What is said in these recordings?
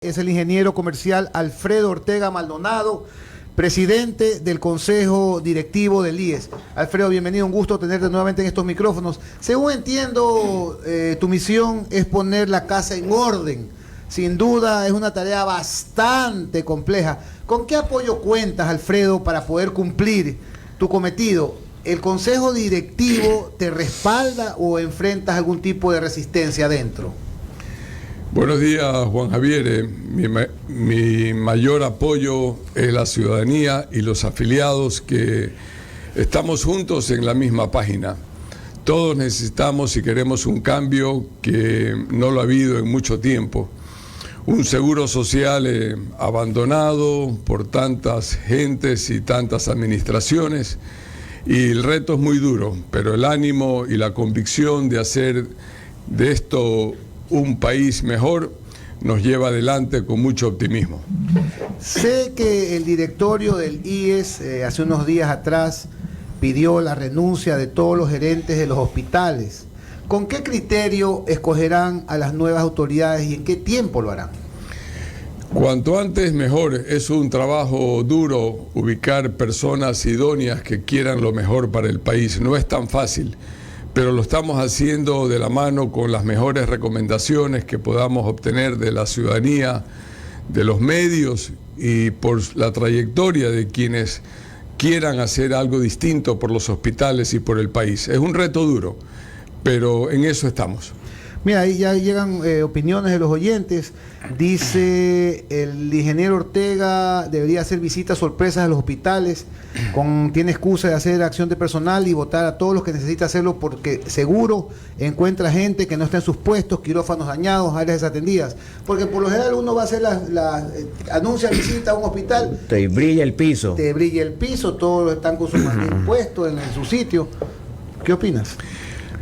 Es el ingeniero comercial Alfredo Ortega Maldonado, presidente del Consejo Directivo del IES. Alfredo, bienvenido, un gusto tenerte nuevamente en estos micrófonos. Según entiendo, tu misión es poner la casa en orden. Sin duda es una tarea bastante compleja. ¿Con qué apoyo cuentas, Alfredo, para poder cumplir tu cometido? ¿El Consejo Directivo te respalda o enfrentas algún tipo de resistencia adentro? Buenos días, Juan Javier. Mi mayor apoyo es la ciudadanía y los afiliados que estamos juntos en la misma página. Todos necesitamos y queremos un cambio que no lo ha habido en mucho tiempo. Un seguro social abandonado por tantas gentes y tantas administraciones. Y el reto es muy duro, pero el ánimo y la convicción de hacer de esto un país mejor nos lleva adelante con mucho optimismo. Sé que el directorio del IES hace unos días atrás pidió la renuncia de todos los gerentes de los hospitales. ¿Con qué criterio escogerán a las nuevas autoridades y en qué tiempo lo harán? Cuanto antes mejor. Es un trabajo duro ubicar personas idóneas que quieran lo mejor para el país. No es tan fácil, pero lo estamos haciendo de la mano con las mejores recomendaciones que podamos obtener de la ciudadanía, de los medios y por la trayectoria de quienes quieran hacer algo distinto por los hospitales y por el país. Es un reto duro, pero en eso estamos. Mira, ahí ya llegan opiniones de los oyentes. Dice el ingeniero Ortega debería hacer visitas sorpresas a los hospitales, tiene excusa de hacer acción de personal y votar a todos los que necesita hacerlo porque seguro encuentra gente que no está en sus puestos, quirófanos dañados, áreas desatendidas. Porque por lo general uno va a hacer anuncia visita a un hospital. Te brilla el piso. Te brilla el piso, todos están con sus puestos en su sitio. ¿Qué opinas?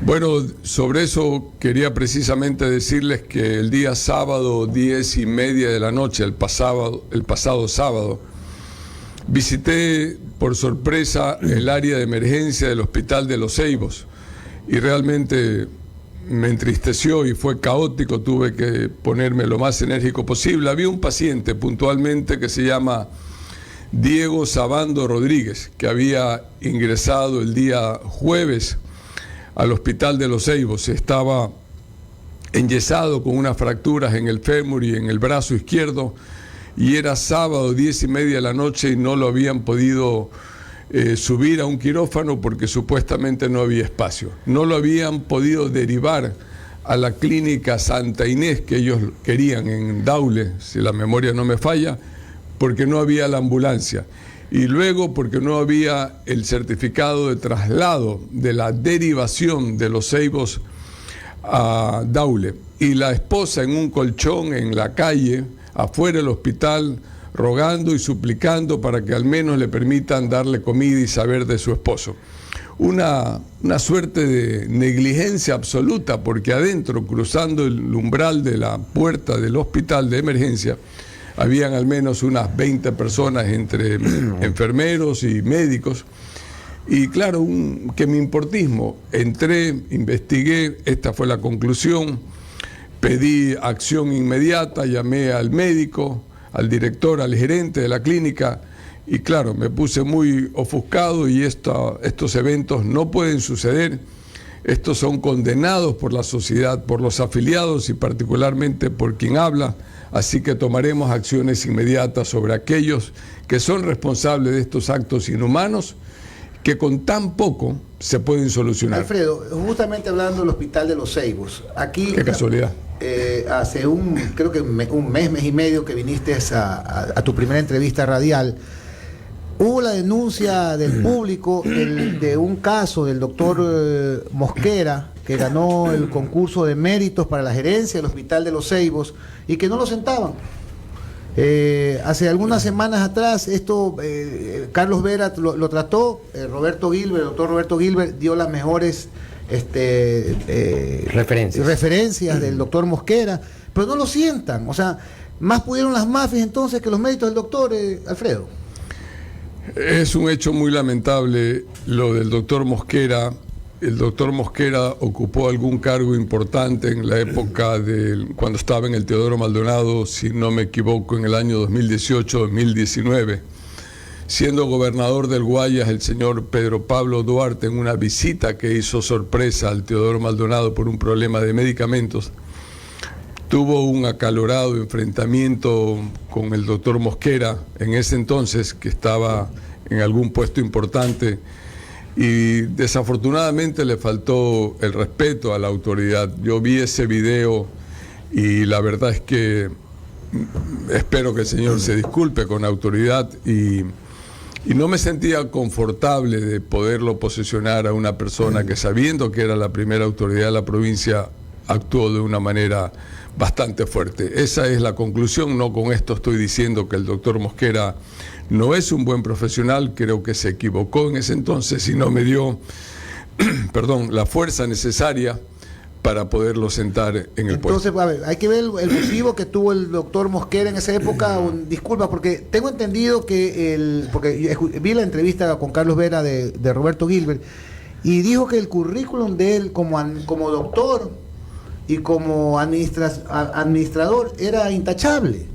Bueno, sobre eso quería precisamente decirles que el día sábado, 10:30 de la noche, el pasado sábado, visité por sorpresa el área de emergencia del Hospital de Los Ceibos y realmente me entristeció y fue caótico, tuve que ponerme lo más enérgico posible. Había un paciente puntualmente que se llama Diego Sabando Rodríguez, que había ingresado el día jueves al Hospital de Los Ceibos. Estaba enyesado con unas fracturas en el fémur y en el brazo izquierdo y era sábado 10:30 de la noche y no lo habían podido subir a un quirófano porque supuestamente no había espacio. No lo habían podido derivar a la clínica Santa Inés que ellos querían en Daule, si la memoria no me falla, porque no había la ambulancia. Y luego porque no había el certificado de traslado de la derivación de Los Ceibos a Daule. Y la esposa en un colchón en la calle, afuera del hospital, rogando y suplicando para que al menos le permitan darle comida y saber de su esposo. Una suerte de negligencia absoluta, porque adentro, cruzando el umbral de la puerta del hospital de emergencia, habían al menos unas 20 personas entre enfermeros y médicos. Y claro, que mi importismo. Entré, investigué, esta fue la conclusión, pedí acción inmediata, llamé al médico, al director, al gerente de la clínica, y claro, me puse muy ofuscado y estos eventos no pueden suceder. Estos son condenados por la sociedad, por los afiliados y particularmente por quien habla. Así que tomaremos acciones inmediatas sobre aquellos que son responsables de estos actos inhumanos que con tan poco se pueden solucionar. Alfredo, justamente hablando del Hospital de Los Ceibos, aquí... Qué casualidad. Hace creo que un mes y medio que viniste a tu primera entrevista radial, hubo la denuncia del público de un caso del doctor Mosquera, que ganó el concurso de méritos para la gerencia del Hospital de Los Ceibos y que no lo sentaban. Hace algunas semanas atrás, Carlos Vera lo trató, el doctor Roberto Gilbert dio las mejores referencias del doctor Mosquera, pero no lo sientan. O sea, más pudieron las mafias entonces que los méritos del doctor Alfredo. Es un hecho muy lamentable lo del doctor Mosquera. el doctor Mosquera ocupó algún cargo importante en la época cuando estaba en el Teodoro Maldonado, si no me equivoco, en el año 2018-2019. Siendo gobernador del Guayas, el señor Pedro Pablo Duarte, en una visita que hizo sorpresa al Teodoro Maldonado por un problema de medicamentos, tuvo un acalorado enfrentamiento con el doctor Mosquera, en ese entonces, que estaba en algún puesto importante, y desafortunadamente le faltó el respeto a la autoridad. Yo vi ese video y la verdad es que espero que el señor se disculpe con la autoridad, y no me sentía confortable de poderlo posesionar a una persona que, sabiendo que era la primera autoridad de la provincia, actuó de una manera bastante fuerte. Esa es la conclusión. No con esto estoy diciendo que el doctor Mosquera no es un buen profesional, creo que se equivocó en ese entonces y no me dio la fuerza necesaria para poderlo sentar en el puesto. Entonces, a ver, hay que ver el motivo que tuvo el doctor Mosquera en esa época. Disculpa, porque tengo entendido que porque vi la entrevista con Carlos Vera de Roberto Gilbert, y dijo que el currículum de él como doctor y como administrador era intachable,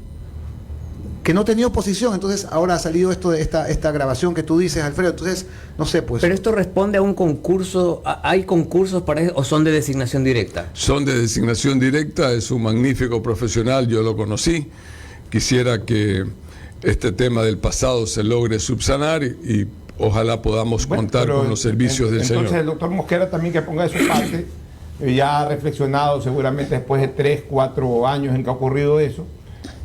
que no tenía oposición. Entonces ahora ha salido esto de esta grabación que tú dices, Alfredo. Entonces, no sé, pues. Pero esto responde a un concurso. ¿Hay concursos para eso o son de designación directa? Son de designación directa. Es un magnífico profesional, yo lo conocí. Quisiera que este tema del pasado se logre subsanar y ojalá podamos contar con los servicios del señor. Entonces el doctor Mosquera también, que ponga de su parte, ya ha reflexionado seguramente después de 3, 4 años en que ha ocurrido eso.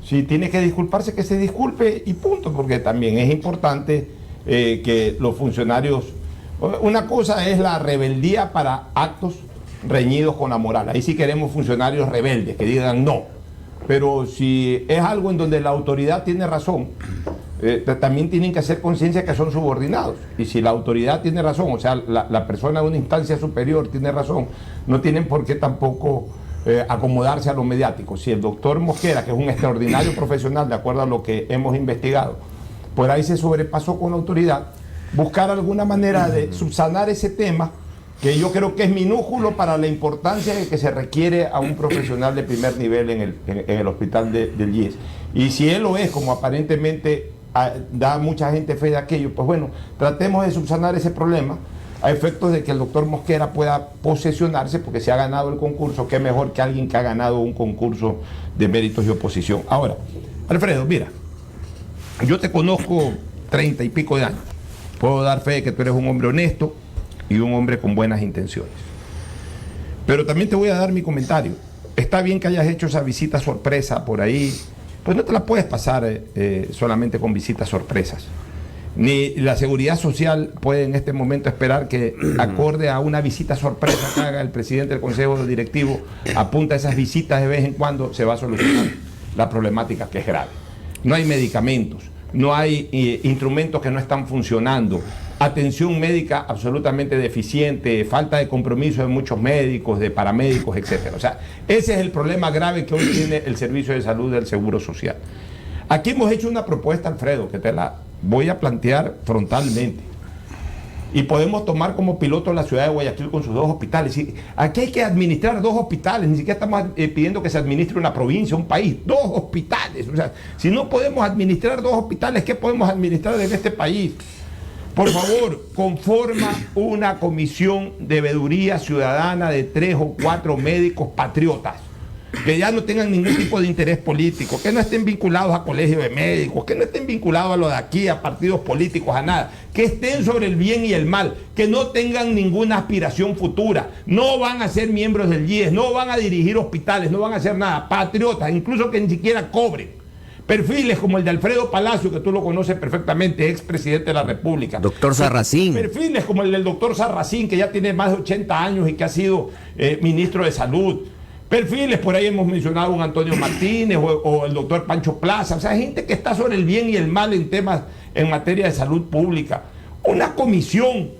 Si tiene que disculparse, que se disculpe y punto, porque también es importante que los funcionarios... Una cosa es la rebeldía para actos reñidos con la moral. Ahí sí queremos funcionarios rebeldes, que digan no. Pero si es algo en donde la autoridad tiene razón, también tienen que hacer conciencia que son subordinados. Y si la autoridad tiene razón, o sea, la persona de una instancia superior tiene razón, no tienen por qué tampoco... acomodarse a lo mediático. Si el doctor Mosquera, que es un extraordinario profesional, de acuerdo a lo que hemos investigado, por ahí se sobrepasó con la autoridad, buscar alguna manera de subsanar ese tema, que yo creo que es minúsculo para la importancia que se requiere a un profesional de primer nivel en el hospital del IES. Y si él lo es, como aparentemente da mucha gente fe de aquello, pues bueno, tratemos de subsanar ese problema a efectos de que el doctor Mosquera pueda posesionarse, porque si ha ganado el concurso, qué mejor que alguien que ha ganado un concurso de méritos y oposición. Ahora, Alfredo, mira, yo te conozco 30 y pico de años. Puedo dar fe de que tú eres un hombre honesto y un hombre con buenas intenciones. Pero también te voy a dar mi comentario. Está bien que hayas hecho esa visita sorpresa por ahí, pues no te la puedes pasar solamente con visitas sorpresas. Ni la seguridad social puede en este momento esperar que, acorde a una visita sorpresa que haga el presidente del Consejo Directivo, apunta a esas visitas de vez en cuando, se va a solucionar la problemática, que es grave. No hay medicamentos, no hay instrumentos que no están funcionando, atención médica absolutamente deficiente, falta de compromiso de muchos médicos, de paramédicos, etc. O sea, ese es el problema grave que hoy tiene el Servicio de Salud del Seguro Social. Aquí hemos hecho una propuesta, Alfredo, que te la voy a plantear frontalmente. Y podemos tomar como piloto la ciudad de Guayaquil con sus 2 hospitales. Y aquí hay que administrar 2 hospitales, ni siquiera estamos pidiendo que se administre una provincia, un país, 2 hospitales. O sea, si no podemos administrar 2 hospitales, ¿qué podemos administrar en este país? Por favor, conforma una comisión de veeduría ciudadana de 3 o 4 médicos patriotas, que ya no tengan ningún tipo de interés político, que no estén vinculados a colegios de médicos, que no estén vinculados a lo de aquí, a partidos políticos, a nada, que estén sobre el bien y el mal, que no tengan ninguna aspiración futura, no van a ser miembros del IES, no van a dirigir hospitales, no van a hacer nada, patriotas, incluso que ni siquiera cobren. Perfiles como el de Alfredo Palacio, que tú lo conoces perfectamente, expresidente de la República. Doctor Sarracín. Perfiles como el del doctor Sarracín, que ya tiene más de 80 años y que ha sido ministro de Salud. Perfiles, por ahí hemos mencionado a un Antonio Martínez o el doctor Pancho Plaza, o sea, gente que está sobre el bien y el mal en temas en materia de salud pública. Una comisión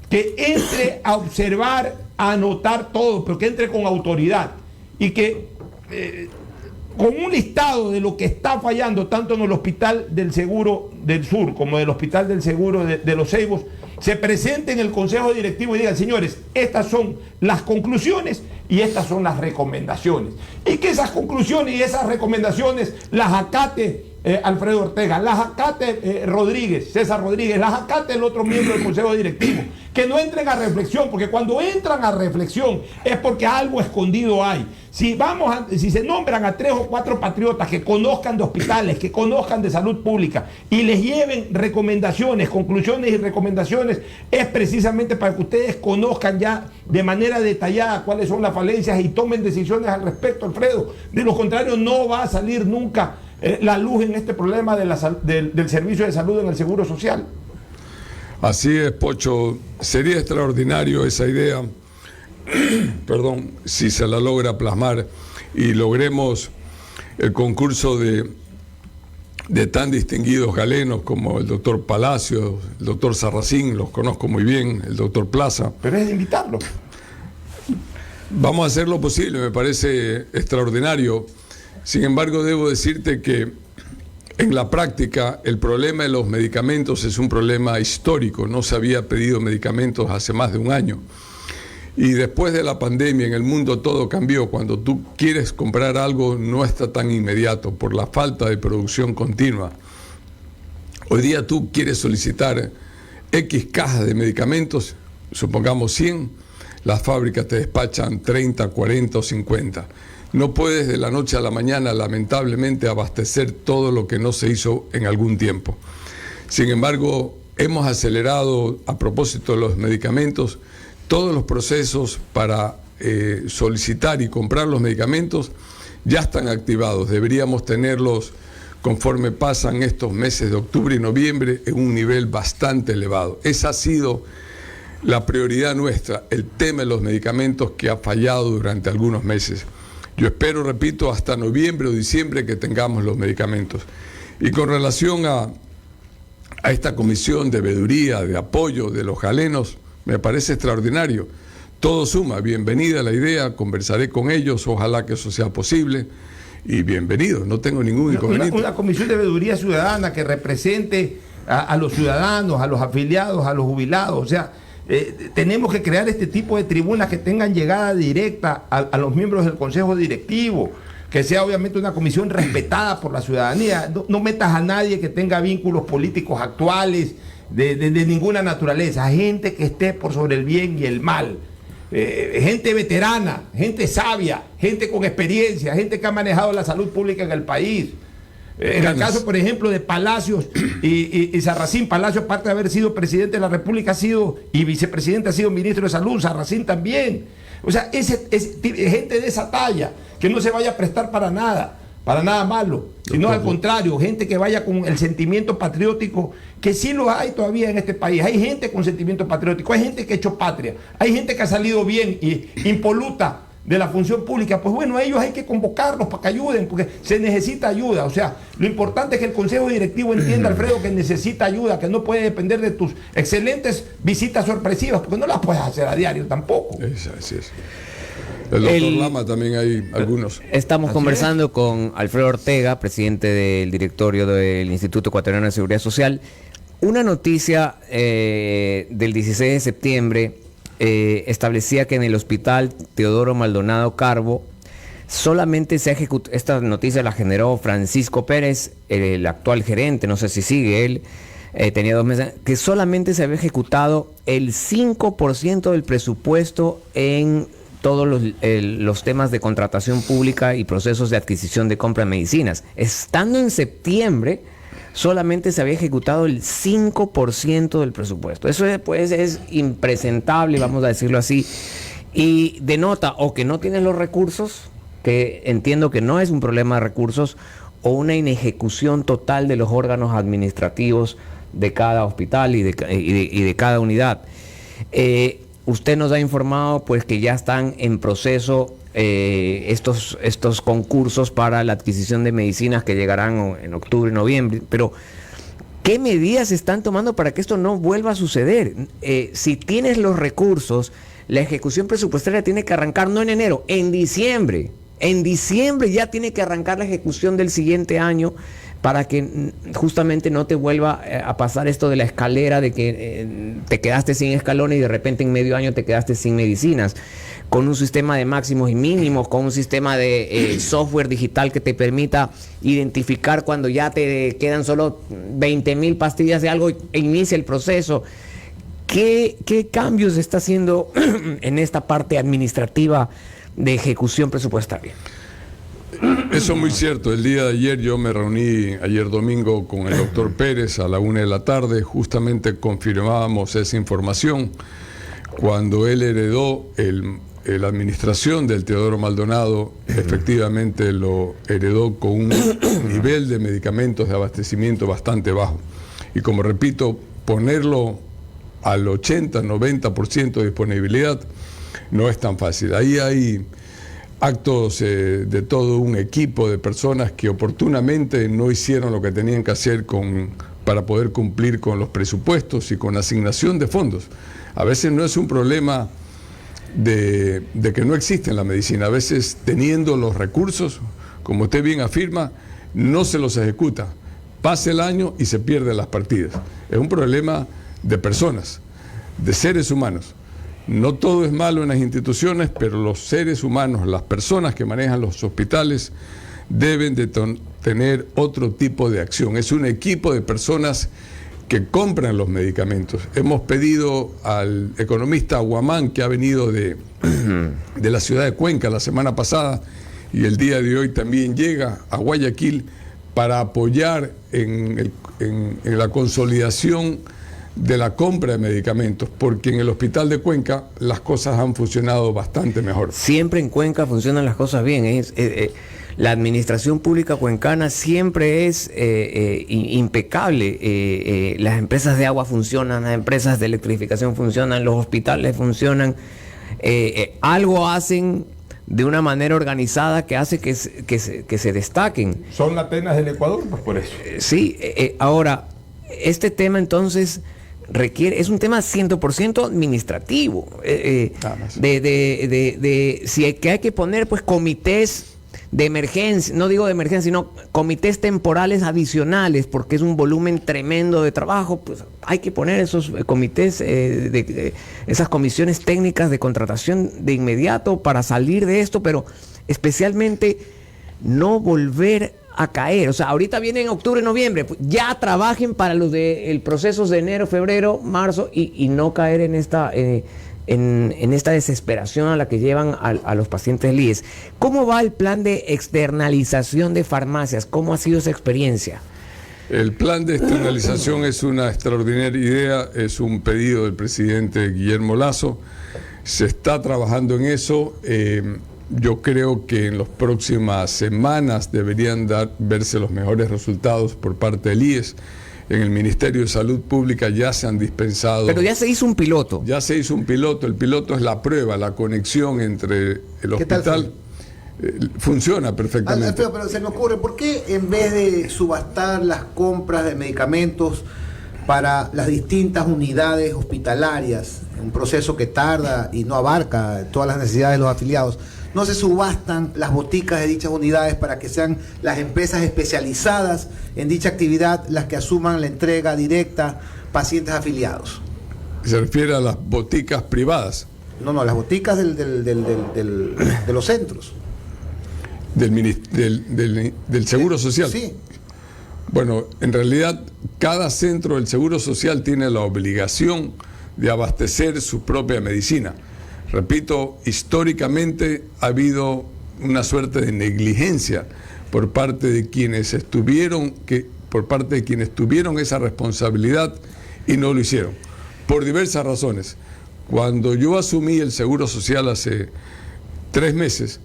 que entre a observar, a anotar todo, pero que entre con autoridad y que con un listado de lo que está fallando tanto en el Hospital del Seguro del Sur como en el Hospital del Seguro de Los Ceibos, se presente en el Consejo Directivo y digan, señores, estas son las conclusiones y estas son las recomendaciones. Y que esas conclusiones y esas recomendaciones las acate Alfredo Ortega, las acate César Rodríguez, las acate el otro miembro del Consejo Directivo. Que no entren a reflexión, porque cuando entran a reflexión es porque algo escondido hay. Si se nombran a 3 o 4 patriotas que conozcan de hospitales, que conozcan de salud pública y les lleven recomendaciones, conclusiones y recomendaciones, es precisamente para que ustedes conozcan ya de manera detallada cuáles son las falencias y tomen decisiones al respecto, Alfredo. De lo contrario, no va a salir nunca la luz en este problema del servicio de salud en el Seguro Social. Así es, Pocho. Sería extraordinario esa idea, perdón, si se la logra plasmar y logremos el concurso de tan distinguidos galenos como el doctor Palacios, el doctor Sarracín, los conozco muy bien, el doctor Plaza. Pero es de invitarlo. Vamos a hacer lo posible, me parece extraordinario. Sin embargo, debo decirte que en la práctica el problema de los medicamentos es un problema histórico. No se había pedido medicamentos hace más de un año. Y después de la pandemia en el mundo todo cambió. Cuando tú quieres comprar algo no está tan inmediato por la falta de producción continua. Hoy día tú quieres solicitar X cajas de medicamentos, supongamos 100, las fábricas te despachan 30, 40 o 50. No puedes de la noche a la mañana, lamentablemente, abastecer todo lo que no se hizo en algún tiempo. Sin embargo, hemos acelerado, a propósito de los medicamentos, todos los procesos para solicitar y comprar los medicamentos ya están activados. Deberíamos tenerlos, conforme pasan estos meses de octubre y noviembre, en un nivel bastante elevado. Esa ha sido la prioridad nuestra, el tema de los medicamentos que ha fallado durante algunos meses. Yo espero, repito, hasta noviembre o diciembre que tengamos los medicamentos. Y con relación a esta comisión de veeduría, de apoyo de los galenos, me parece extraordinario. Todo suma, bienvenida la idea, conversaré con ellos, ojalá que eso sea posible. Y bienvenido, no tengo ningún inconveniente. Una comisión de veeduría ciudadana que represente a los ciudadanos, a los afiliados, a los jubilados, o sea... tenemos que crear este tipo de tribunas que tengan llegada directa a los miembros del Consejo Directivo, que sea obviamente una comisión respetada por la ciudadanía. No metas a nadie que tenga vínculos políticos actuales de ninguna naturaleza, gente que esté por sobre el bien y el mal, gente veterana, gente sabia, gente con experiencia, gente que ha manejado la salud pública en el país. En el caso, por ejemplo, de Palacios y Sarracín, Palacios, aparte de haber sido presidente de la República, ha sido, y vicepresidente, ha sido ministro de Salud, Sarracín también. O sea, gente de esa talla, que no se vaya a prestar para nada malo, sino al contrario, gente que vaya con el sentimiento patriótico, que sí lo hay todavía en este país. Hay gente con sentimiento patriótico, hay gente que ha hecho patria, hay gente que ha salido bien y impoluta de la función pública. Pues bueno, a ellos hay que convocarlos para que ayuden, porque se necesita ayuda. O sea, lo importante es que el Consejo Directivo entienda, Alfredo, que necesita ayuda, que no puede depender de tus excelentes visitas sorpresivas, porque no las puedes hacer a diario tampoco. Así es. El doctor Lama también hay algunos. Estamos conversando con Alfredo Ortega, presidente del directorio del Instituto Ecuatoriano de Seguridad Social. Una noticia del 16 de septiembre establecía que en el hospital Teodoro Maldonado Carbo solamente se ha ejecutado, esta noticia la generó Francisco Pérez, el actual gerente, no sé si sigue él, tenía 2 meses, que solamente se había ejecutado el 5% del presupuesto en todos los temas de contratación pública y procesos de adquisición de compra de medicinas. Estando en septiembre, solamente se había ejecutado el 5% del presupuesto. Eso pues es impresentable, vamos a decirlo así, y denota o que no tienes los recursos, que entiendo que no es un problema de recursos, o una inejecución total de los órganos administrativos de cada hospital y de cada unidad. Usted nos ha informado pues que ya están en proceso estos concursos para la adquisición de medicinas que llegarán en octubre, noviembre, pero ¿qué medidas se están tomando para que esto no vuelva a suceder? Si tienes los recursos, la ejecución presupuestaria tiene que arrancar no en enero, en diciembre. En diciembre ya tiene que arrancar la ejecución del siguiente año para que justamente no te vuelva a pasar esto de la escalera, de que te quedaste sin escalones y de repente en medio año te quedaste sin medicinas, con un sistema de máximos y mínimos, con un sistema de software digital que te permita identificar cuando ya te quedan solo 20,000 pastillas de algo e inicia el proceso? ¿Qué cambios se está haciendo en esta parte administrativa de ejecución presupuestaria? Eso es muy cierto. El día de ayer yo me reuní, ayer domingo, con el doctor Pérez a la 1 de la tarde. Justamente confirmábamos esa información. Cuando él heredó la administración del Teodoro Maldonado, efectivamente lo heredó con un nivel de medicamentos de abastecimiento bastante bajo. Y como repito, ponerlo al 80-90% de disponibilidad no es tan fácil. Ahí hay actos de todo un equipo de personas que oportunamente no hicieron lo que tenían que hacer para poder cumplir con los presupuestos y con la asignación de fondos. A veces no es un problema de que no existe en la medicina, a veces teniendo los recursos, como usted bien afirma, no se los ejecuta. Pasa el año y se pierden las partidas. Es un problema de personas, de seres humanos. No todo es malo en las instituciones, pero los seres humanos, las personas que manejan los hospitales, deben de tener otro tipo de acción. Es un equipo de personas que compran los medicamentos. Hemos pedido al economista Guamán, que ha venido de la ciudad de Cuenca la semana pasada, y el día de hoy también llega a Guayaquil, para apoyar en la consolidación de la compra de medicamentos, porque en el hospital de Cuenca las cosas han funcionado bastante mejor. Siempre en Cuenca funcionan las cosas bien. La administración pública cuencana siempre es impecable. Las empresas de agua funcionan, las empresas de electrificación funcionan, los hospitales funcionan. Algo hacen de una manera organizada que hace que se destaquen. Son las Atenas del Ecuador, pues por eso. Sí, ahora, este tema entonces es un tema 100% administrativo. Si hay que poner pues comités de emergencia, no digo de emergencia, sino comités temporales adicionales, porque es un volumen tremendo de trabajo, pues hay que poner esos comités, esas comisiones técnicas de contratación de inmediato para salir de esto, pero especialmente no volver a caer. O sea, ahorita viene en octubre, noviembre, pues ya trabajen para los del procesos de enero, febrero, marzo y no caer en esta desesperación a la que llevan a los pacientes del IES. ¿Cómo va el plan de externalización de farmacias? ¿Cómo ha sido esa experiencia? El plan de externalización es una extraordinaria idea, es un pedido del presidente Guillermo Lasso. Se está trabajando en eso. Yo creo que en las próximas semanas deberían verse los mejores resultados por parte del IES. En el Ministerio de Salud Pública ya se han dispensado... Pero ya se hizo un piloto. Ya se hizo un piloto. El piloto es la prueba, la conexión entre el hospital. Funciona perfectamente. Alfredo, pero se me ocurre, ¿por qué en vez de subastar las compras de medicamentos para las distintas unidades hospitalarias, un proceso que tarda y no abarca todas las necesidades de los afiliados, no se subastan las boticas de dichas unidades para que sean las empresas especializadas en dicha actividad las que asuman la entrega directa a pacientes afiliados? ¿Se refiere a las boticas privadas? No, las boticas de los centros. Del Seguro Social. Sí. Bueno, en realidad cada centro del Seguro Social tiene la obligación de abastecer su propia medicina. Repito, históricamente ha habido una suerte de negligencia por parte de quienes tuvieron esa responsabilidad y no lo hicieron, por diversas razones. Cuando yo asumí el Seguro Social hace 3 meses,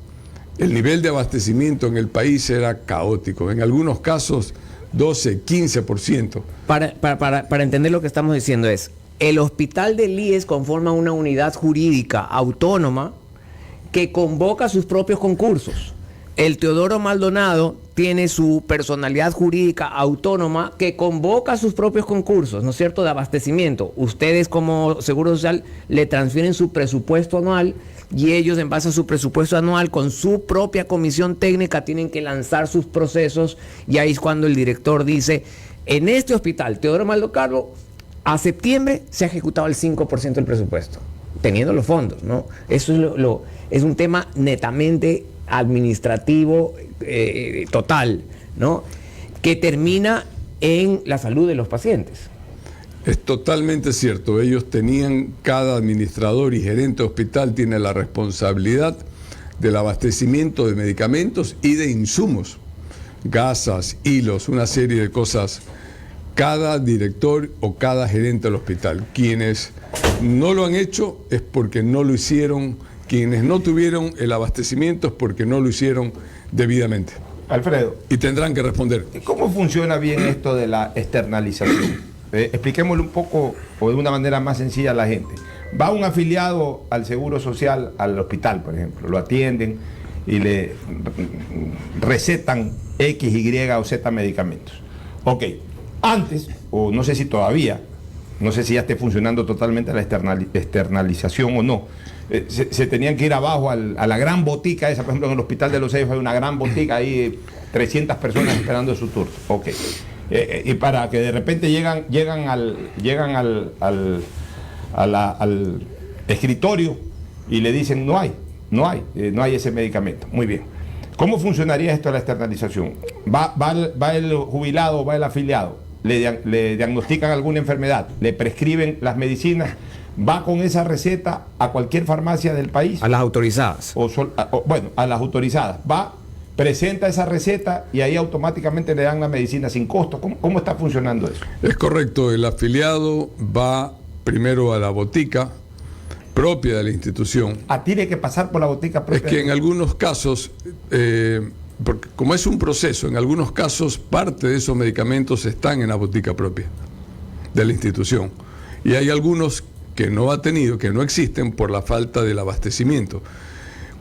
el nivel de abastecimiento en el país era caótico, en algunos casos 12, 15%. Para entender lo que estamos diciendo es, el hospital del IES conforma una unidad jurídica autónoma que convoca sus propios concursos. El Teodoro Maldonado tiene su personalidad jurídica autónoma que convoca sus propios concursos, ¿no es cierto?, de abastecimiento. Ustedes como Seguro Social le transfieren su presupuesto anual y ellos, en base a su presupuesto anual, con su propia comisión técnica, tienen que lanzar sus procesos, y ahí es cuando el director dice: en este hospital, Teodoro Maldonado, a septiembre se ha ejecutado el 5% del presupuesto, teniendo los fondos, ¿no? Eso es es un tema netamente administrativo total, ¿no?, que termina en la salud de los pacientes. Es totalmente cierto. Ellos tenían, cada administrador y gerente de hospital tiene la responsabilidad del abastecimiento de medicamentos y de insumos, gasas, hilos, una serie de cosas. Cada director o cada gerente del hospital. Quienes no lo han hecho es porque no lo hicieron. Quienes no tuvieron el abastecimiento es porque no lo hicieron debidamente. Alfredo. Y tendrán que responder. ¿Cómo funciona bien esto de la externalización? Expliquémoslo un poco o de una manera más sencilla a la gente. Va un afiliado al Seguro Social, al hospital, por ejemplo, lo atienden y le recetan X, Y o Z medicamentos. Ok, antes, o no sé si todavía, no sé si ya esté funcionando totalmente la externalización o no, se tenían que ir abajo a la gran botica esa. Por ejemplo, en el Hospital de los Ceibos hay una gran botica, ahí 300 personas esperando su turno. Ok. Y para que de repente llegan al escritorio y le dicen no hay ese medicamento. Muy bien. ¿Cómo funcionaría esto de la externalización? Va el jubilado, va el afiliado, le diagnostican alguna enfermedad, le prescriben las medicinas, va con esa receta a cualquier farmacia del país. A las autorizadas. A las autorizadas. Va, presenta esa receta y ahí automáticamente le dan la medicina sin costo. ¿Cómo está funcionando eso? Es correcto. El afiliado va primero a la botica propia de la institución. Tiene que pasar por la botica propia. Es que en algunos casos, porque como es un proceso, en algunos casos parte de esos medicamentos están en la botica propia de la institución. Y hay algunos que no ha tenido, que no existen por la falta del abastecimiento.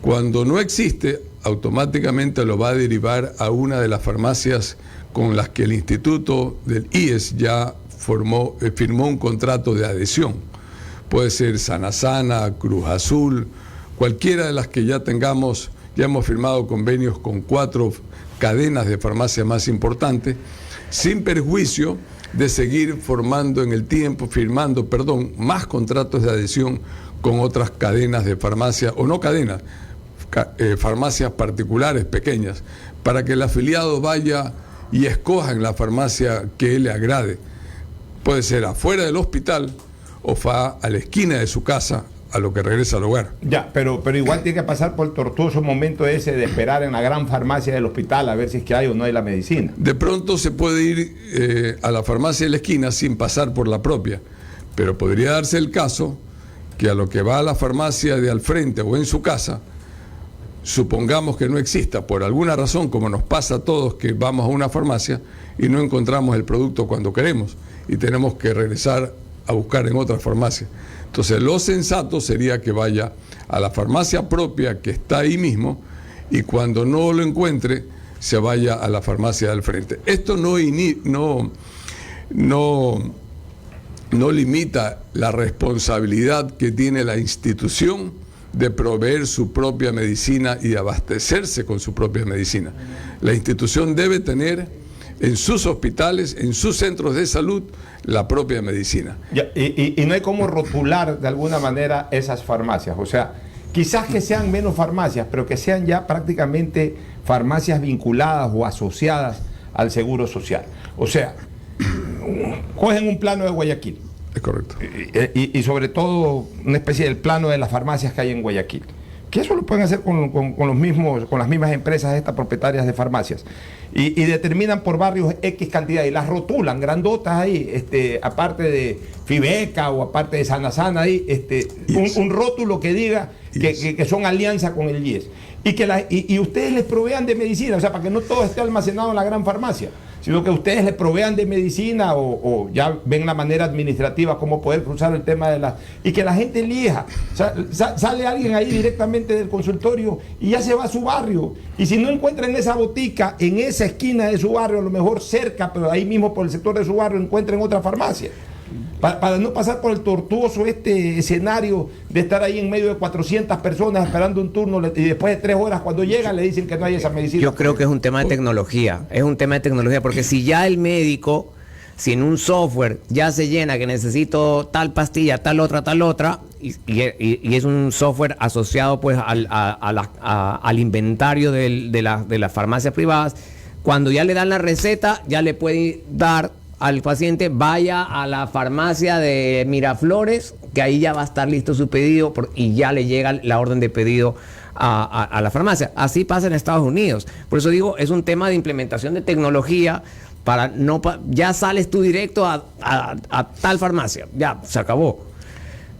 Cuando no existe, automáticamente lo va a derivar a una de las farmacias con las que el Instituto del IES ya firmó un contrato de adhesión. Puede ser Sanasana, Cruz Azul, cualquiera de las que ya tengamos. Ya hemos firmado convenios con 4 cadenas de farmacia más importantes, sin perjuicio de seguir firmando más contratos de adhesión con otras cadenas de farmacia, o no cadenas, farmacias particulares pequeñas, para que el afiliado vaya y escoja en la farmacia que le agrade. Puede ser afuera del hospital o va a la esquina de su casa, a lo que regresa al hogar. Ya, pero igual tiene que pasar por el tortuoso momento ese de esperar en la gran farmacia del hospital a ver si es que hay o no hay la medicina. De pronto se puede ir a la farmacia de la esquina sin pasar por la propia, pero podría darse el caso que a lo que va a la farmacia de al frente o en su casa, supongamos que no exista por alguna razón, como nos pasa a todos que vamos a una farmacia y no encontramos el producto cuando queremos y tenemos que regresar a buscar en otra farmacia. Entonces lo sensato sería que vaya a la farmacia propia que está ahí mismo y cuando no lo encuentre se vaya a la farmacia del frente. Esto no limita la responsabilidad que tiene la institución de proveer su propia medicina y abastecerse con su propia medicina. La institución debe tener en sus hospitales, en sus centros de salud, la propia medicina. Ya, y no hay cómo rotular de alguna manera esas farmacias. O sea, quizás que sean menos farmacias, pero que sean ya prácticamente farmacias vinculadas o asociadas al Seguro Social. O sea, cogen un plano de Guayaquil. Es correcto. Y sobre todo una especie del plano de las farmacias que hay en Guayaquil. Que eso lo pueden hacer con las mismas empresas estas propietarias de farmacias. Y determinan por barrios X cantidad y las rotulan grandotas ahí, aparte de Fibeca o aparte de Sanasana ahí, un rótulo que diga que son alianza con el IES. Y ustedes les provean de medicina, o sea, para que no todo esté almacenado en la gran farmacia, sino que ustedes le provean de medicina o ya ven la manera administrativa cómo poder cruzar el tema de y que la gente elija. O sea, sale alguien ahí directamente del consultorio y ya se va a su barrio. Y si no encuentra en esa botica, en esa esquina de su barrio, a lo mejor cerca, pero ahí mismo por el sector de su barrio, encuentra en otra farmacia. Para no pasar por el tortuoso escenario de estar ahí en medio de 400 personas esperando un turno y después de 3 horas cuando llegan le dicen que no hay esa medicina. Yo creo que es un tema de tecnología, porque si ya el médico, si en un software ya se llena que necesito tal pastilla, tal otra, y es un software asociado pues al inventario de las farmacias privadas, cuando ya le dan la receta, ya le puede dar al paciente, vaya a la farmacia de Miraflores, que ahí ya va a estar listo su pedido y ya le llega la orden de pedido a la farmacia. Así pasa en Estados Unidos. Por eso digo, es un tema de implementación de tecnología ya sales tú directo a tal farmacia, ya, se acabó.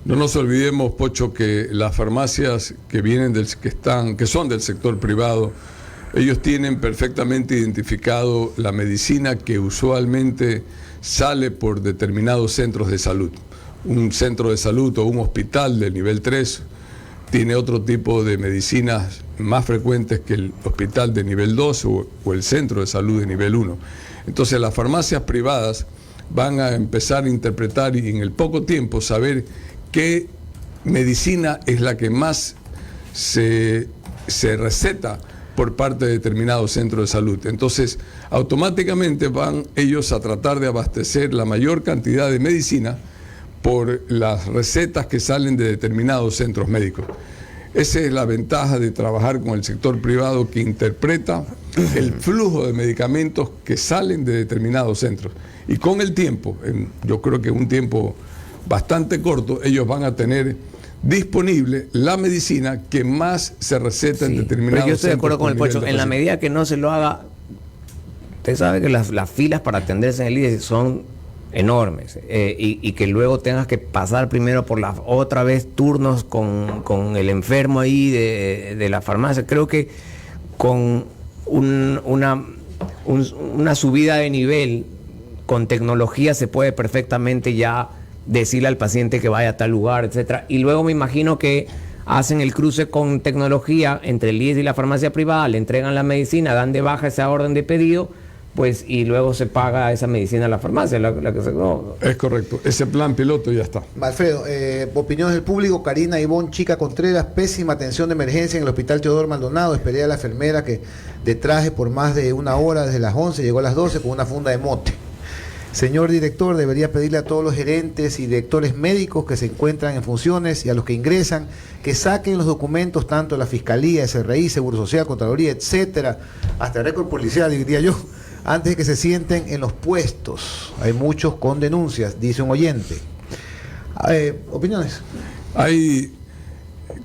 No nos olvidemos, Pocho, que las farmacias que vienen que son del sector privado, ellos tienen perfectamente identificado la medicina que usualmente sale por determinados centros de salud. Un centro de salud o un hospital de nivel 3 tiene otro tipo de medicinas más frecuentes que el hospital de nivel 2 o el centro de salud de nivel 1. Entonces las farmacias privadas van a empezar a interpretar y en el poco tiempo saber qué medicina es la que más se receta por parte de determinados centros de salud. Entonces, automáticamente van ellos a tratar de abastecer la mayor cantidad de medicina por las recetas que salen de determinados centros médicos. Esa es la ventaja de trabajar con el sector privado, que interpreta el flujo de medicamentos que salen de determinados centros. Y con el tiempo, yo creo que un tiempo bastante corto, ellos van a tener disponible la medicina que más se receta en determinados centros. Pero yo estoy de acuerdo con el Pocho, en la medida que no se lo haga, usted sabe que las filas para atenderse en el IES son enormes, y que luego tengas que pasar primero por otra vez turnos con el enfermo ahí de la farmacia. Creo que con una subida de nivel con tecnología se puede perfectamente ya decirle al paciente que vaya a tal lugar, etcétera. Y luego me imagino que hacen el cruce con tecnología entre el IES y la farmacia privada, le entregan la medicina, dan de baja esa orden de pedido, pues, y luego se paga esa medicina a la farmacia. Es correcto, ese plan piloto ya está. Alfredo, opiniones del público. Karina Ivonne Chica Contreras: pésima atención de emergencia en el hospital Teodoro Maldonado. Esperé a la enfermera que de traje por más de 1 hora, desde las 11, llegó a las 12 con una funda de mote. Señor director, debería pedirle a todos los gerentes y directores médicos que se encuentran en funciones y a los que ingresan que saquen los documentos tanto de la Fiscalía, SRI, Seguro Social, Contraloría, etcétera, hasta el récord policial, diría yo, antes de que se sienten en los puestos. Hay muchos con denuncias, dice un oyente. ¿Opiniones? Hay,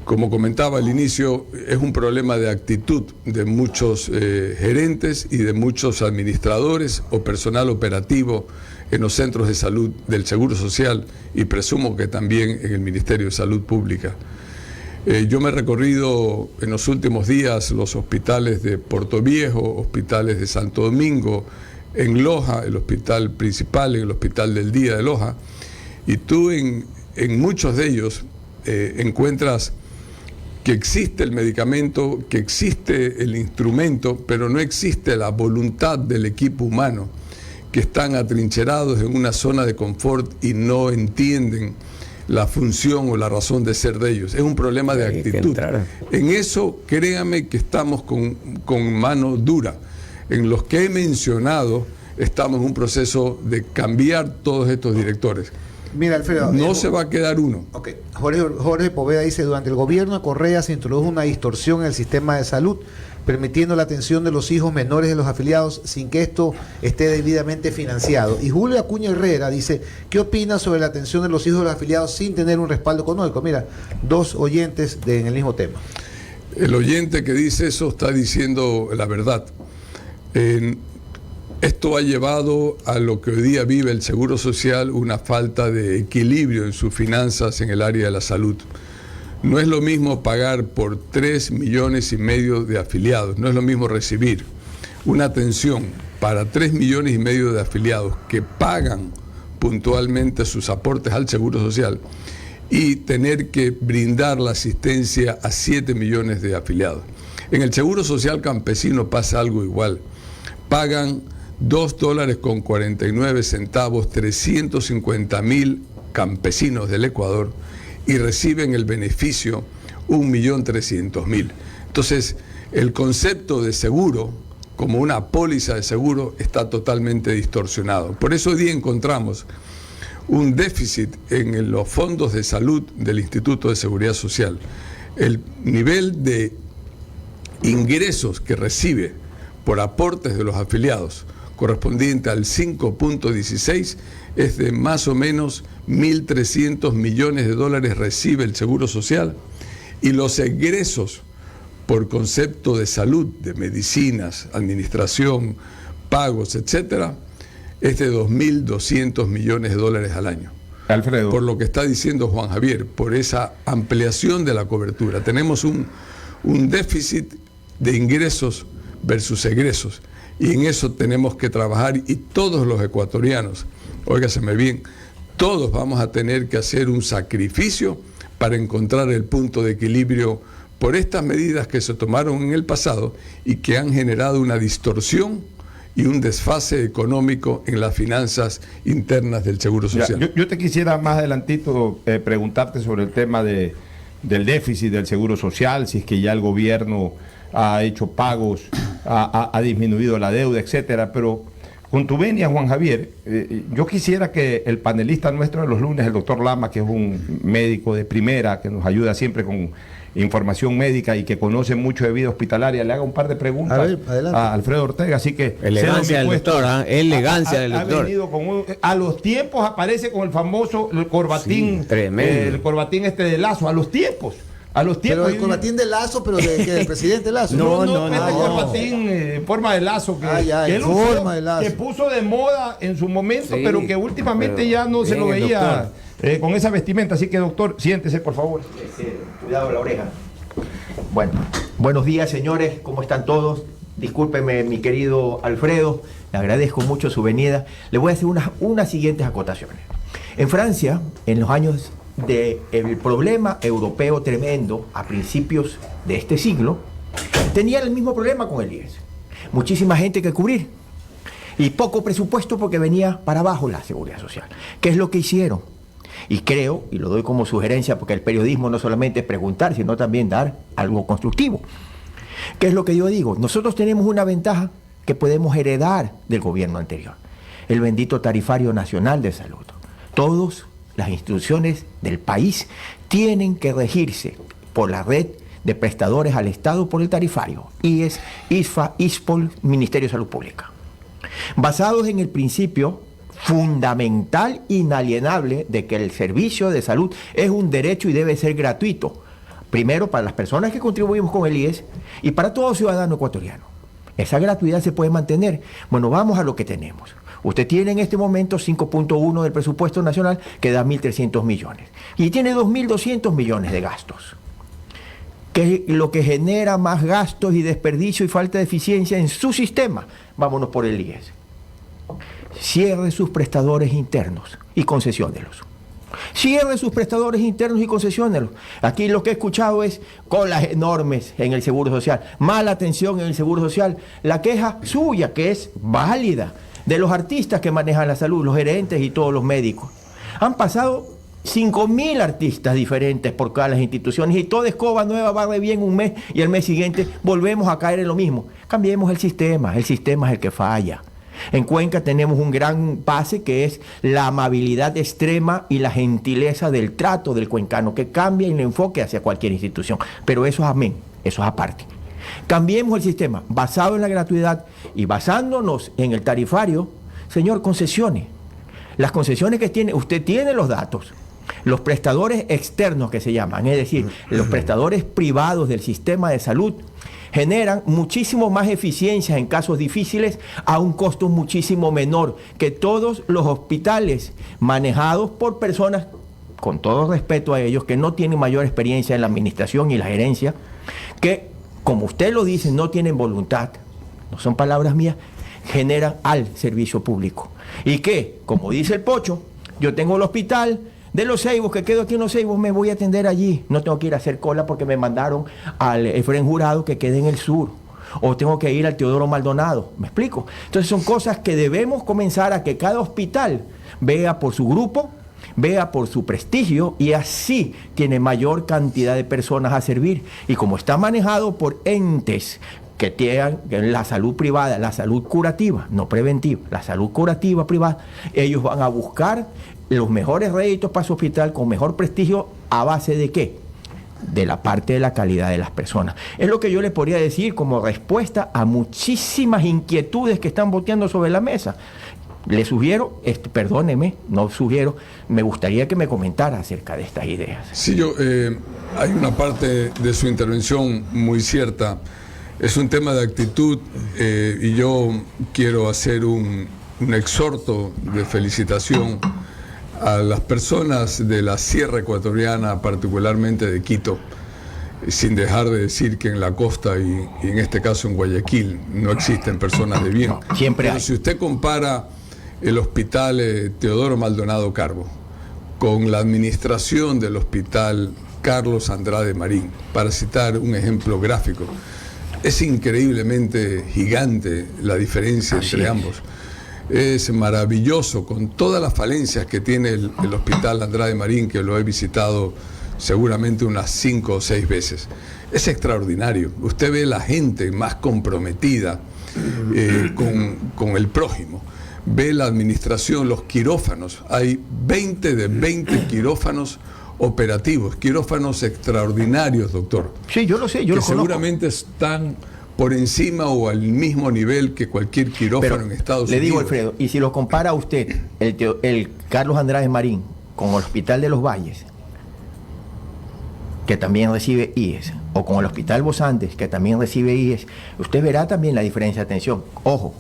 como comentaba al inicio, es un problema de actitud de muchos gerentes y de muchos administradores o personal operativo en los centros de salud del Seguro Social, y presumo que también en el Ministerio de Salud Pública. Yo me he recorrido en los últimos días los hospitales de Puerto Viejo, hospitales de Santo Domingo, en Loja, el hospital principal, en el Hospital del Día de Loja, y tú en muchos de ellos encuentras que existe el medicamento, que existe el instrumento, pero no existe la voluntad del equipo humano, que están atrincherados en una zona de confort y no entienden la función o la razón de ser de ellos. Es un problema de actitud. En eso, créame que estamos con mano dura. En los que he mencionado, estamos en un proceso de cambiar todos estos directores. Mira, Alfredo, no se va a quedar uno. Okay. Jorge Poveda dice: durante el gobierno de Correa se introdujo una distorsión en el sistema de salud, permitiendo la atención de los hijos menores de los afiliados sin que esto esté debidamente financiado. Y Julio Acuña Herrera dice: ¿qué opina sobre la atención de los hijos de los afiliados sin tener un respaldo económico? Mira, 2 oyentes en el mismo tema. El oyente que dice eso está diciendo la verdad. Esto ha llevado a lo que hoy día vive el Seguro Social, una falta de equilibrio en sus finanzas en el área de la salud. No es lo mismo pagar por 3,5 millones de afiliados, no es lo mismo recibir una atención para 3,5 millones de afiliados que pagan puntualmente sus aportes al Seguro Social y tener que brindar la asistencia a 7 millones de afiliados. En el Seguro Social campesino pasa algo igual. Pagan $2.49 350,000 campesinos del Ecuador y reciben el beneficio 1.300.000. Entonces, el concepto de seguro, como una póliza de seguro, está totalmente distorsionado. Por eso hoy día encontramos un déficit en los fondos de salud del Instituto de Seguridad Social. El nivel de ingresos que recibe por aportes de los afiliados, correspondiente al 5.16, es de más o menos 1.300 millones de dólares recibe el Seguro Social, y los egresos por concepto de salud, de medicinas, administración, pagos, etcétera, es de 2.200 millones de dólares al año. Alfredo. Por lo que está diciendo Juan Javier, por esa ampliación de la cobertura. Tenemos un déficit de ingresos versus egresos, y en eso tenemos que trabajar, y todos los ecuatorianos, óigaseme bien, todos vamos a tener que hacer un sacrificio para encontrar el punto de equilibrio por estas medidas que se tomaron en el pasado y que han generado una distorsión y un desfase económico en las finanzas internas del Seguro Social. Yo te quisiera más adelantito preguntarte sobre el tema del déficit del Seguro Social, si es que ya el gobierno ha hecho pagos, ha disminuido la deuda, etcétera, pero con tu venia, Juan Javier, yo quisiera que el panelista nuestro de los lunes, el doctor Lama, que es un médico de primera, que nos ayuda siempre con información médica y que conoce mucho de vida hospitalaria, le haga un par de preguntas a Alfredo Ortega, así que... Elegancia del doctor, elegancia del doctor. Ha venido a los tiempos aparece con el famoso corbatín, sí, tremendo. El corbatín de Lazo, a los tiempos. Pero el corbatín de Lazo, pero del presidente Lazo. No, corbatín en forma de Lazo que puso de moda en su momento, sí, pero que últimamente ya no se lo veía con esa vestimenta. Así que, doctor, siéntese, por favor. Cuidado la oreja. Bueno, buenos días, señores, ¿cómo están todos? Discúlpeme, mi querido Alfredo, le agradezco mucho su venida. Le voy a hacer unas siguientes acotaciones. En Francia, en los años del problema europeo tremendo a principios de este siglo, tenían el mismo problema con el IES. Muchísima gente que cubrir y poco presupuesto porque venía para abajo la seguridad social. ¿Qué es lo que hicieron? Y creo, y lo doy como sugerencia, porque el periodismo no solamente es preguntar, sino también dar algo constructivo. ¿Qué es lo que yo digo? Nosotros tenemos una ventaja que podemos heredar del gobierno anterior: el bendito tarifario nacional de salud. Todas las instituciones del país tienen que regirse por la red de prestadores al Estado por el tarifario, IES, ISFA, ISPOL, Ministerio de Salud Pública, basados en el principio fundamental, inalienable, de que el servicio de salud es un derecho y debe ser gratuito, primero para las personas que contribuimos con el IES y para todo ciudadano ecuatoriano. Esa gratuidad se puede mantener. Bueno, vamos a lo que tenemos. Usted tiene en este momento 5.1 del presupuesto nacional, que da 1.300 millones. Y tiene 2.200 millones de gastos. Que es lo que genera más gastos y desperdicio y falta de eficiencia en su sistema. Vámonos por el IES. Cierre sus prestadores internos y concesionenlos. Cierre sus prestadores internos y concesionenlos. Aquí lo que he escuchado es colas enormes en el Seguro Social, mala atención en el Seguro Social, la queja suya, que es válida, de los artistas que manejan la salud, los gerentes y todos los médicos. Han pasado 5.000 artistas diferentes por cada las instituciones y toda escoba nueva barre bien un mes y el mes siguiente volvemos a caer en lo mismo. Cambiemos el sistema es el que falla. En Cuenca tenemos un gran pase que es la amabilidad extrema y la gentileza del trato del cuencano, que cambia el enfoque hacia cualquier institución. Pero eso es amén, eso es aparte. Cambiemos el sistema basado en la gratuidad y basándonos en el tarifario. Señor, concesiones. Las concesiones que tiene, usted tiene los datos. Los prestadores externos que se llaman, es decir, los prestadores privados del sistema de salud, generan muchísimo más eficiencia en casos difíciles a un costo muchísimo menor que todos los hospitales manejados por personas, con todo respeto a ellos, que no tienen mayor experiencia en la administración y la gerencia, que, como usted lo dice, no tienen voluntad, no son palabras mías, generan al servicio público. ¿Y qué? Como dice el Pocho, yo tengo el hospital de Los Ceibos, que quedo aquí en Los Ceibos, me voy a atender allí. No tengo que ir a hacer cola porque me mandaron al Efraín Jurado, que quede en el sur. O tengo que ir al Teodoro Maldonado. ¿Me explico? Entonces son cosas que debemos comenzar a que cada hospital vea por su grupo, vea por su prestigio, y así tiene mayor cantidad de personas a servir. Y como está manejado por entes que tienen la salud privada, la salud curativa, no preventiva, la salud curativa privada, ellos van a buscar los mejores réditos para su hospital con mejor prestigio. ¿A base de qué? De la parte de la calidad de las personas. Es lo que yo les podría decir como respuesta a muchísimas inquietudes que están volteando sobre la mesa. Le sugiero, perdóneme, no sugiero, me gustaría que me comentara acerca de estas ideas. Sí, hay una parte de su intervención muy cierta. Es un tema de actitud, y yo quiero hacer un exhorto de felicitación a las personas de la Sierra Ecuatoriana, particularmente de Quito, sin dejar de decir que en la costa y en este caso en Guayaquil no existen personas de bien. No, siempre Pero hay. si usted compara el hospital Teodoro Maldonado Carbo con la administración del hospital Carlos Andrade Marín, para citar un ejemplo gráfico, es increíblemente gigante la diferencia entre ambos. Es maravilloso, con todas las falencias que tiene el hospital Andrade Marín, que lo he visitado seguramente unas 5 o 6 veces. Es extraordinario. Usted ve la gente más comprometida con el prójimo. Ve la administración, los quirófanos. Hay 20 de 20 quirófanos operativos, quirófanos extraordinarios, doctor. Sí, yo lo sé, yo lo conozco. Seguramente están por encima o al mismo nivel que cualquier quirófano en Estados Unidos. Le digo, Alfredo, y si lo compara usted, el Carlos Andrade Marín, con el Hospital de los Valles, que también recibe IES, o con el Hospital Vos Andes, que también recibe IES, usted verá también la diferencia de atención. Ojo,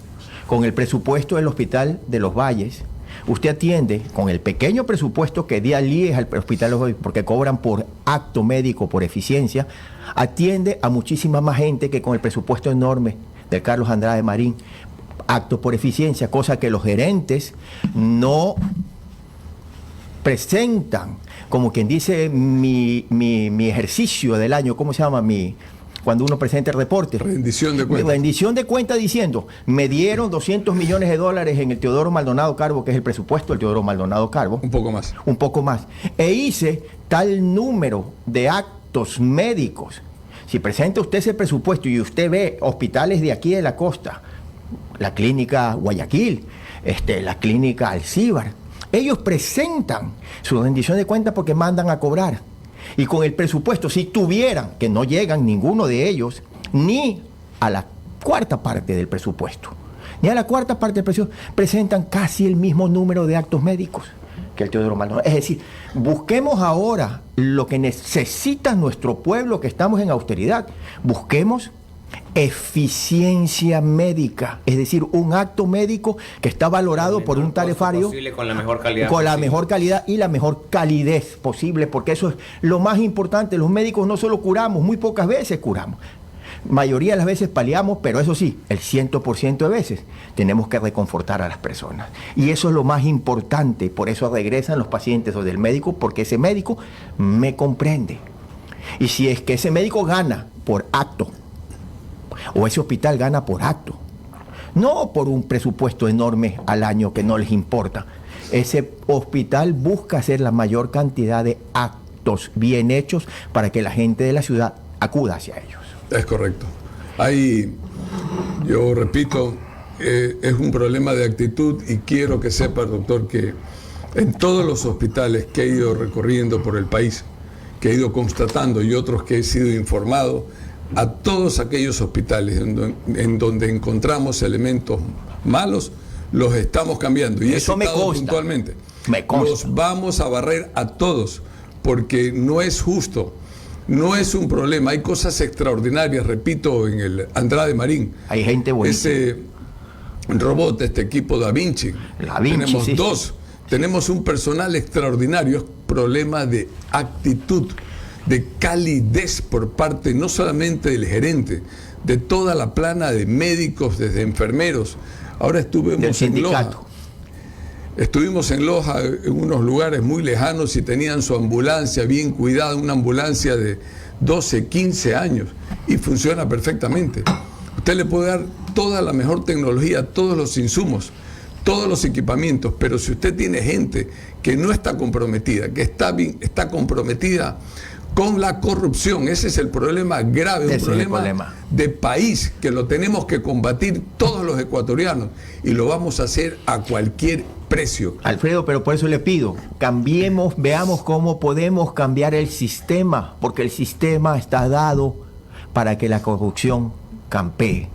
con el presupuesto del Hospital de los Valles, usted atiende con el pequeño presupuesto que da el IES al Hospital de los Valles, porque cobran por acto médico, por eficiencia, atiende a muchísima más gente que con el presupuesto enorme del Carlos Andrade Marín, acto por eficiencia, cosa que los gerentes no presentan, como quien dice, mi ejercicio del año, ¿cómo se llama? Cuando uno presenta el reporte. Rendición de cuentas. Rendición de cuentas diciendo, me dieron $200 millones en el Teodoro Maldonado Carbo, que es el presupuesto del Teodoro Maldonado Carbo. Un poco más. Un poco más. E hice tal número de actos médicos. Si presenta usted ese presupuesto y usted ve hospitales de aquí de la costa, la clínica Guayaquil, la clínica Alcíbar, ellos presentan su rendición de cuentas porque mandan a cobrar. Y con el presupuesto, si tuvieran, que no llegan ninguno de ellos, ni a la cuarta parte del presupuesto, ni a la cuarta parte del presupuesto, presentan casi el mismo número de actos médicos que el Teodoro Maldonado. Es decir, busquemos ahora lo que necesita nuestro pueblo, que estamos en austeridad. Busquemos eficiencia médica, es decir, un acto médico que está valorado por un tarifario con la mejor calidad con la posible. mejor calidad y la mejor calidez posible, porque eso es lo más importante. Los médicos no solo curamos, muy pocas veces curamos, mayoría de las veces paliamos, pero eso sí, el 100% de veces tenemos que reconfortar a las personas, y eso es lo más importante. Por eso regresan los pacientes o del médico, porque ese médico me comprende. Y si es que ese médico gana por acto, o ese hospital gana por acto, no por un presupuesto enorme al año que no les importa, ese hospital busca hacer la mayor cantidad de actos bien hechos para que la gente de la ciudad acuda hacia ellos. Es correcto. Yo repito, es un problema de actitud, y quiero que sepa, doctor, que en todos los hospitales que he ido recorriendo por el país, que he ido constatando, y otros que he sido informado, a todos aquellos hospitales en donde encontramos elementos malos, los estamos cambiando. Y eso me consta. Puntualmente. Me consta. Los vamos a barrer a todos, porque no es justo, no es un problema. Hay cosas extraordinarias, repito, en el Andrade Marín. Hay gente buena. Ese robot, este equipo Da Vinci. Tenemos sí, dos. Sí. Tenemos un personal extraordinario. Es problema de actitud, de calidez por parte no solamente del gerente, de toda la plana de médicos, desde enfermeros Ahora estuvimos del en sindicato. Loja. Estuvimos en Loja, en unos lugares muy lejanos, y tenían su ambulancia bien cuidada, una ambulancia de 12, 15 años, y funciona perfectamente. Usted le puede dar toda la mejor tecnología, todos los insumos, todos los equipamientos, pero si usted tiene gente que no está comprometida, que está comprometida con la corrupción, ese es el problema grave, un problema de país que lo tenemos que combatir todos los ecuatorianos, y lo vamos a hacer a cualquier precio. Alfredo, pero por eso le pido, cambiemos, veamos cómo podemos cambiar el sistema, porque el sistema está dado para que la corrupción campee.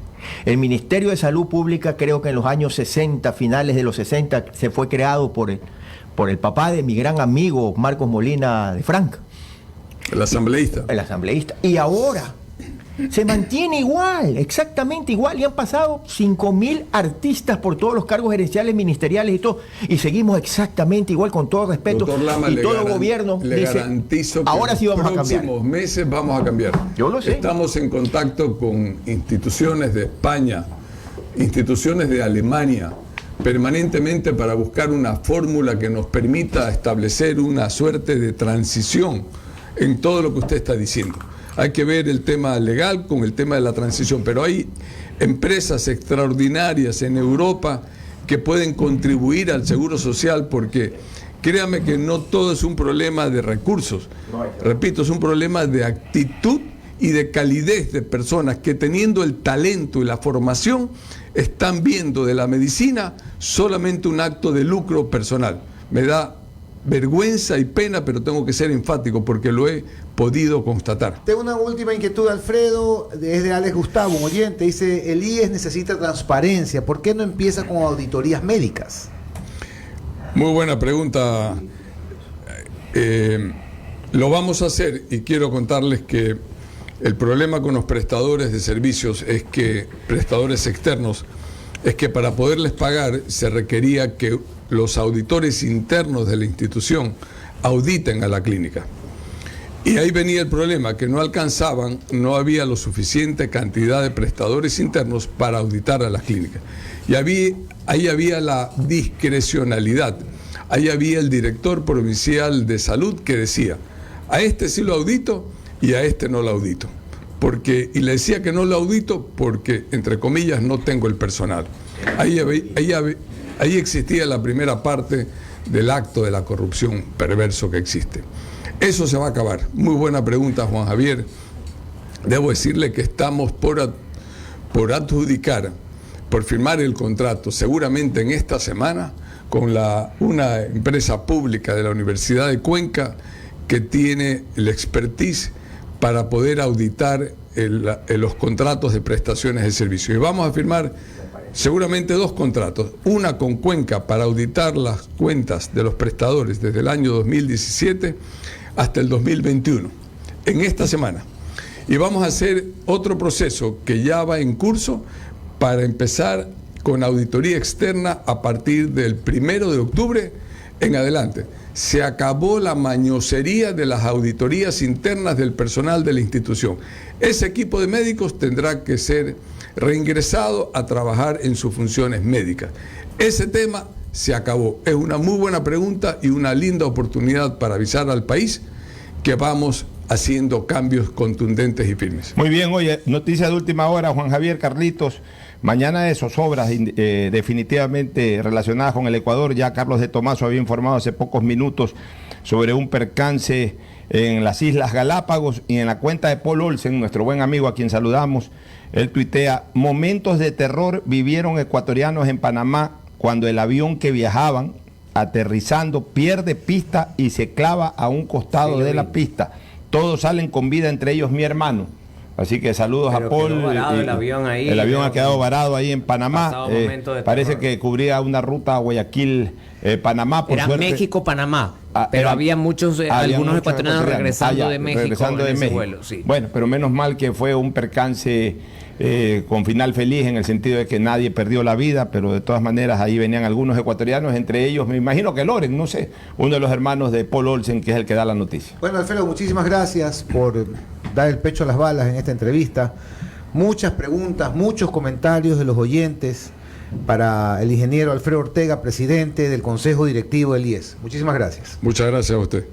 El Ministerio de Salud Pública, creo que en los años 60, finales de los 60, se fue creado por el papá de mi gran amigo Marcos Molina de Franca. El asambleísta. El asambleísta. Y ahora se mantiene igual, exactamente igual. Y han pasado 5.000 artistas por todos los cargos gerenciales, ministeriales y todo. Y seguimos exactamente igual, con todo respeto. Doctor Lama, y todo el gobierno le dice, garantizo que ahora sí vamos a en los cambiar. próximos meses vamos a cambiar. Yo lo sé. Estamos en contacto con instituciones de España, instituciones de Alemania, permanentemente, para buscar una fórmula que nos permita establecer una suerte de transición en todo lo que usted está diciendo. Hay que ver el tema legal con el tema de la transición, pero hay empresas extraordinarias en Europa que pueden contribuir al seguro social, porque créame que no todo es un problema de recursos. Repito, es un problema de actitud y de calidez de personas que, teniendo el talento y la formación, están viendo de la medicina solamente un acto de lucro personal. Me da vergüenza y pena, pero tengo que ser enfático porque lo he podido constatar. Tengo una última inquietud, Alfredo, es de Alex Gustavo, un oyente. Dice, el IES necesita transparencia, ¿por qué no empieza con auditorías médicas? Muy buena pregunta. Lo vamos a hacer, y quiero contarles que el problema con los prestadores de servicios es que, prestadores externos, es que para poderles pagar se requería que los auditores internos de la institución auditen a la clínica. Y ahí venía el problema, que no alcanzaban, no había lo suficiente cantidad de prestadores internos para auditar a las clínicas. Y ahí había la discrecionalidad. Ahí había el director provincial de salud que decía, a este sí lo audito y a este no lo audito. Y le decía que no lo audito porque, entre comillas, no tengo el personal. Ahí existía la primera parte del acto de la corrupción perverso que existe. Eso se va a acabar. Muy buena pregunta, Juan Javier. Debo decirle que estamos por adjudicar, por firmar el contrato, seguramente en esta semana, con una empresa pública de la Universidad de que tiene el expertise para poder auditar los contratos de prestaciones de servicio. Y vamos a firmar seguramente 2 contratos, una con Cuenca para auditar las cuentas de los prestadores desde el año 2017 hasta el 2021, en esta semana. Y vamos a hacer otro proceso que ya va en curso para empezar con auditoría externa a partir del 1 de octubre en adelante. Se acabó la mañosería de las auditorías internas del personal de la institución. Ese equipo de médicos tendrá que ser reingresado a trabajar en sus funciones médicas. Ese tema se acabó. Es una muy buena pregunta y una linda oportunidad para avisar al país que vamos haciendo cambios contundentes y firmes. Muy bien, oye, noticia de última hora, Juan Javier, Carlitos. Mañana de zozobras definitivamente relacionadas con el Ecuador. Ya Carlos de Tomaso había informado hace pocos minutos sobre un percance en las Islas Galápagos, y en la cuenta de Paul Olsen, nuestro buen amigo a quien saludamos, él tuitea: momentos de terror vivieron ecuatorianos en Panamá cuando el avión que viajaban aterrizando pierde pista y se clava a un costado de la pista. Todos salen con vida, entre ellos mi hermano. Así que saludos a Paul. El avión ahí. El avión ha quedado varado ahí en Panamá. Parece terror. Que cubría una ruta a Guayaquil, Panamá. Era México-Panamá. Pero había algunos ecuatorianos regresando de México en ese vuelo. Sí. Bueno, pero menos mal que fue un percance con final feliz, en el sentido de que nadie perdió la vida, pero de todas maneras ahí venían algunos ecuatorianos, entre ellos me imagino que Loren, no sé, uno de los hermanos de Paul Olsen, que es el que da la noticia. Bueno, Alfredo, muchísimas gracias por dar el pecho a las balas en esta entrevista. Muchas preguntas, muchos comentarios de los oyentes. para el ingeniero Alfredo Ortega, presidente del Consejo Directivo del IES. Muchísimas gracias. Muchas gracias a usted.